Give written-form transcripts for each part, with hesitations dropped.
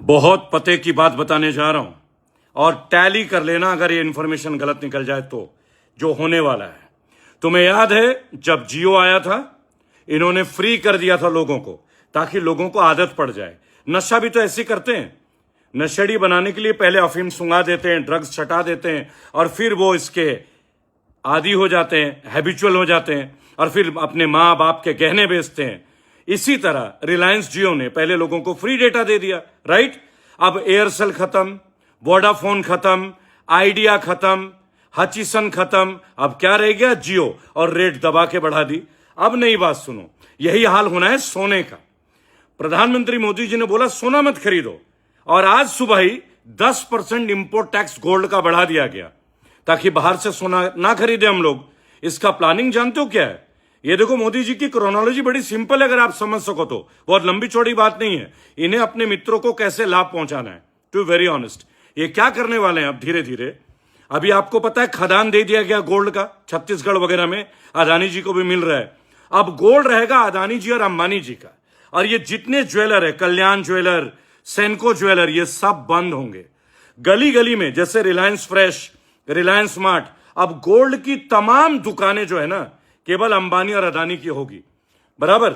बहुत पते की बात बताने जा रहा हूं और टैली कर लेना अगर ये इंफॉर्मेशन गलत निकल जाए तो जो होने वाला है। तुम्हें याद है जब जियो आया था, इन्होंने फ्री कर दिया था लोगों को ताकि लोगों को आदत पड़ जाए। नशा भी तो ऐसे करते हैं, नशेड़ी बनाने के लिए पहले अफीम सुंघा देते हैं, ड्रग्स छटा देते हैं और फिर वो इसके आदी हो जाते हैं, हैबिचुअल हो जाते हैं और फिर अपने माँ बाप के गहने बेचते हैं। इसी तरह रिलायंस जियो ने पहले लोगों को फ्री डेटा दे दिया, राइट? अब एयरसेल खत्म, वोडाफोन खत्म, आइडिया खत्म, हचिसन खत्म, अब क्या रह गया? जियो, और रेट दबा के बढ़ा दी। अब नई बात सुनो, यही हाल होना है सोने का। प्रधानमंत्री मोदी जी ने बोला सोना मत खरीदो और आज सुबह ही 10% इंपोर्ट टैक्स गोल्ड का बढ़ा दिया गया ताकि बाहर से सोना ना खरीदे हम लोग। इसका प्लानिंग जानते हो क्या है? ये देखो, मोदी जी की क्रोनोलॉजी बड़ी सिंपल है, अगर आप समझ सको तो। बहुत लंबी चौड़ी बात नहीं है। इन्हें अपने मित्रों को कैसे लाभ पहुंचाना है, टू वेरी ऑनेस्ट। ये क्या करने वाले हैं अब धीरे धीरे? अभी आपको पता है खदान दे दिया गया गोल्ड का, छत्तीसगढ़ वगैरह में अदानी जी को भी मिल रहा है। अब गोल्ड रहेगा अदानी जी और अंबानी जी का, और ये जितने ज्वेलर है, कल्याण ज्वेलर, सेनको ज्वेलर, ये सब बंद होंगे। गली गली में जैसे रिलायंस फ्रेश, रिलायंस स्मार्ट, अब गोल्ड की तमाम दुकानें जो है ना केवल अंबानी और अदानी की होगी, बराबर।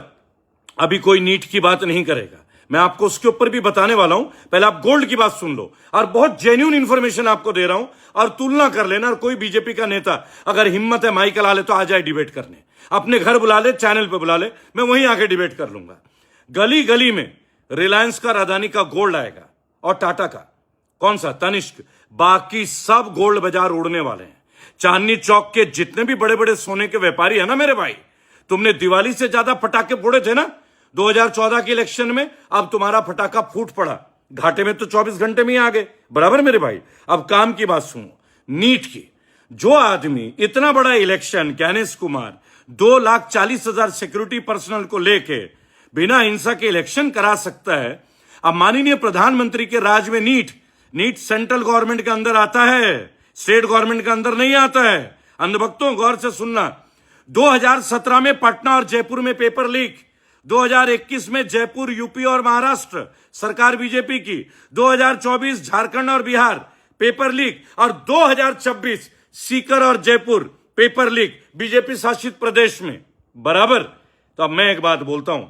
अभी कोई नीट की बात नहीं करेगा, मैं आपको उसके ऊपर भी बताने वाला हूं। पहले आप गोल्ड की बात सुन लो, और बहुत जेन्युइन इंफॉर्मेशन आपको दे रहा हूं, और तुलना कर लेना। और कोई बीजेपी का नेता अगर हिम्मत है माइक ला ले तो आ जाए डिबेट करने, अपने घर बुला ले, चैनल पे बुला ले, मैं वहीं आके डिबेट कर लूंगा। गली गली में रिलायंस का और अदानी का गोल्ड आएगा, और टाटा का कौन सा? तनिष्क। बाकी सब गोल्ड बाजार उड़ने वाले हैं। चांदनी चौक के जितने भी बड़े बड़े सोने के व्यापारी है ना मेरे भाई, तुमने दिवाली से ज्यादा पटाखे फोड़े थे ना 2014 के इलेक्शन में, अब तुम्हारा पटाखा फूट पड़ा, घाटे में तो 24 घंटे में ही आ गए, बराबर मेरे भाई। अब काम की बात सुनो, नीट की। जो आदमी इतना बड़ा election, Gyanesh Kumar 2,40,000 security personal को लेके बिना हिंसा के इलेक्शन करा सकता है, अब माननीय प्रधानमंत्री के राज में नीट सेंट्रल गवर्नमेंट के अंदर आता है, स्टेट गवर्नमेंट के अंदर नहीं आता है। अंधभक्तों गौर से सुनना, 2017 में पटना और जयपुर में पेपर लीक, 2021 में जयपुर, यूपी और महाराष्ट्र सरकार बीजेपी की, 2024 झारखंड और बिहार पेपर लीक, और 2026 सीकर और जयपुर पेपर लीक बीजेपी शासित प्रदेश में, बराबर। तो अब मैं एक बात बोलता हूं,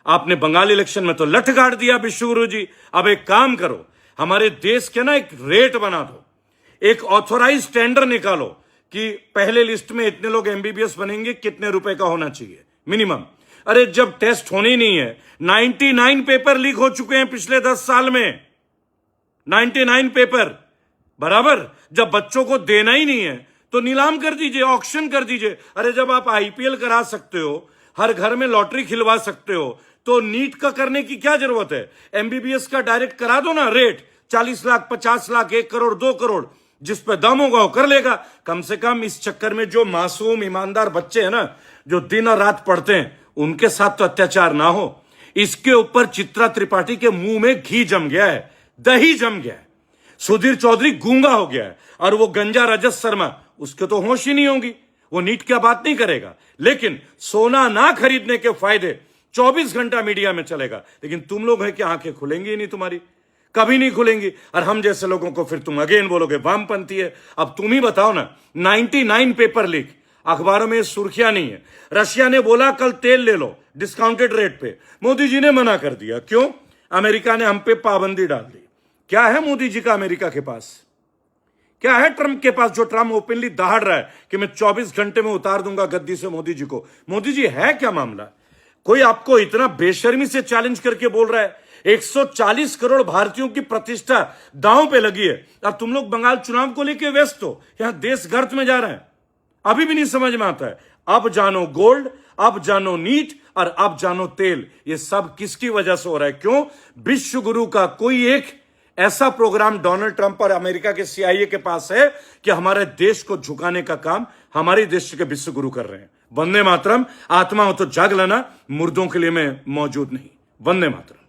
आपने बंगाल इलेक्शन में तो लठ गाड़ दिया विश्वगुरु जी। अब एक काम करो, हमारे देश के ना एक रेट बना दो, एक ऑथोराइज टेंडर निकालो कि पहले लिस्ट में इतने लोग एमबीबीएस बनेंगे, कितने रुपए का होना चाहिए मिनिमम। अरे जब टेस्ट होने ही नहीं है, 99 पेपर लीक हो चुके हैं पिछले 10 साल में, 99 पेपर, बराबर। जब बच्चों को देना ही नहीं है तो नीलाम कर दीजिए, ऑक्शन कर दीजिए। अरे जब आप आईपीएल करा सकते हो, हर घर में लॉटरी खिलवा सकते हो, तो नीट का करने की क्या जरूरत है? एमबीबीएस का डायरेक्ट करा दो ना, रेट 40 लाख, 50 लाख, 1 करोड़, 2 करोड़, जिस पे दम होगा वो कर लेगा। कम से कम इस चक्कर में जो मासूम ईमानदार बच्चे हैं ना, जो दिन और रात पढ़ते हैं, उनके साथ तो अत्याचार ना हो। इसके ऊपर चित्रा त्रिपाठी के मुंह में घी जम गया है, दही जम गया है। सुधीर चौधरी गूंगा हो गया है, और वो गंजा रजत शर्मा, उसके तो होश ही नहीं होगी, वो नीट की बात नहीं करेगा। लेकिन सोना ना खरीदने के फायदे 24 घंटा मीडिया में चलेगा, लेकिन तुम लोग हैं कि आंखें खुलेंगी ही नहीं, तुम्हारी कभी नहीं खुलेंगी। और हम जैसे लोगों को फिर तुम अगेन बोलोगे वामपंथी है। अब तुम ही बताओ ना, 99 पेपर लीक, अखबारों में सुर्खियां नहीं है। रशिया ने बोला कल तेल ले लो डिस्काउंटेड रेट पे, मोदी जी ने मना कर दिया। क्यों? अमेरिका ने हम पे पाबंदी डाल दी। क्या है मोदी जी का अमेरिका के पास? क्या है ट्रंप के पास, जो ट्रंप ओपनली दहाड़ रहा है कि मैं 24 घंटे में उतार दूंगा गद्दी से मोदी जी को? मोदी जी है क्या मामला? कोई आपको इतना बेशर्मी से चैलेंज करके बोल रहा है? 140 करोड़ भारतीयों की प्रतिष्ठा दांव पे लगी है, और तुम लोग बंगाल चुनाव को लेकर व्यस्त हो। यहां देश गर्त में जा रहे हैं, अभी भी नहीं समझ में आता है। अब जानो गोल्ड, अब जानो नीट, और अब जानो तेल। ये सब किसकी वजह से हो रहा है? क्यों? विश्व गुरु का कोई एक ऐसा प्रोग्राम डोनाल्ड ट्रंप और अमेरिका के सीआईए के पास है कि हमारे देश को झुकाने का काम हमारे देश के विश्व गुरु कर रहे हैं। वंदे मातरम। आत्मा हो तो जाग लेना, मुर्दों के लिए मैं मौजूद नहीं। वंदे मातरम।